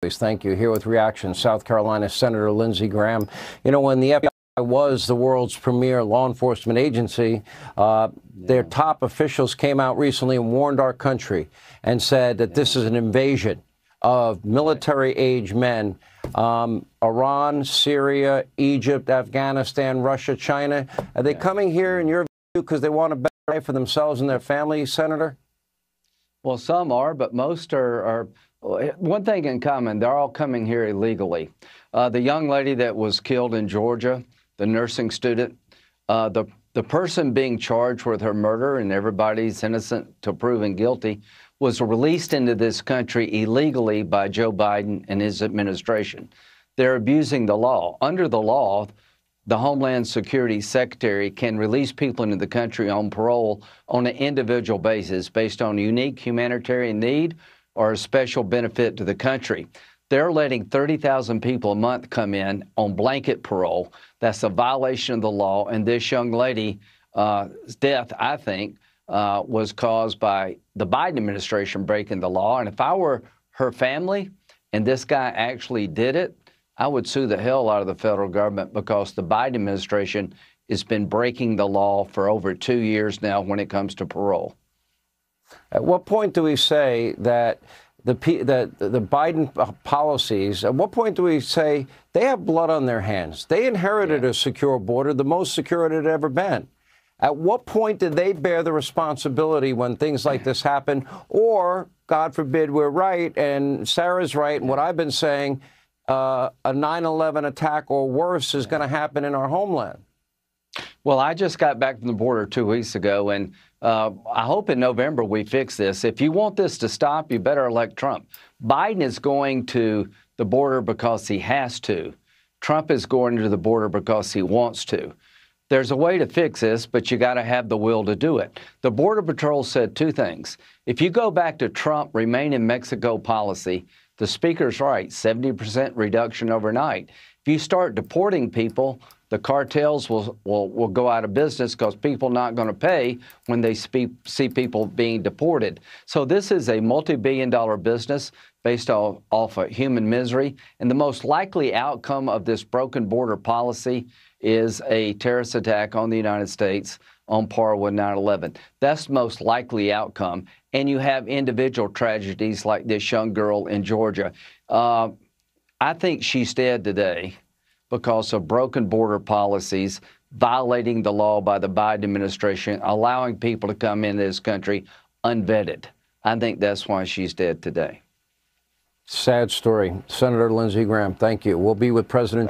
Thank you. Here with reactions, South Carolina Senator Lindsey Graham. You know, when the FBI was the world's premier law enforcement agency, their top officials came out recently and warned our country and said that this is an invasion of military-age men. Iran, Syria, Egypt, Afghanistan, Russia, China. Are they coming here, in your view, because they want a better life for themselves and their families, Senator? Well, some are, but most are one thing in common, they're all coming here illegally. The young lady that was killed in Georgia, the nursing student, the person being charged with her murder, and everybody's innocent till proven guilty, was released into this country illegally by Joe Biden and his administration. They're abusing the law. Under the law, the Homeland Security Secretary can release people into the country on parole on an individual basis based on unique humanitarian need or a special benefit to the country. They're letting 30,000 people a month come in on blanket parole. That's a violation of the law. And this young lady's death, I think, was caused by the Biden administration breaking the law. And if I were her family and this guy actually did it, I would sue the hell out of the federal government, because the Biden administration has been breaking the law for over 2 years now when it comes to parole. At what point do we say that the Biden policies, at what point do we say they have blood on their hands? They inherited a secure border, the most secure it had ever been. At what point did they bear the responsibility when things like this happen? Or, God forbid, we're right and Sarah's right, and what I've been saying, a 9/11 attack or worse is going to happen in our homeland? Well, I just got back from the border 2 weeks ago, and I hope in November we fix this. If you want this to stop, you better elect Trump. Biden is going to the border because he has to. Trump is going to the border because he wants to. There's a way to fix this, but you got to have the will to do it. The Border Patrol said two things. If you go back to Trump remain in Mexico policy, the speaker's right, 70% reduction overnight. If you start deporting people, the cartels will go out of business, because people not going to pay when they see people being deported. So this is a multi-billion-dollar business based off of human misery. And the most likely outcome of this broken border policy is a terrorist attack on the United States on par with 9/11. That's the most likely outcome. And you have individual tragedies like this young girl in Georgia. I think she's dead today because of broken border policies, violating the law by the Biden administration, allowing people to come into this country unvetted. I think that's why she's dead today. Sad story. Senator Lindsey Graham, thank you. We'll be with President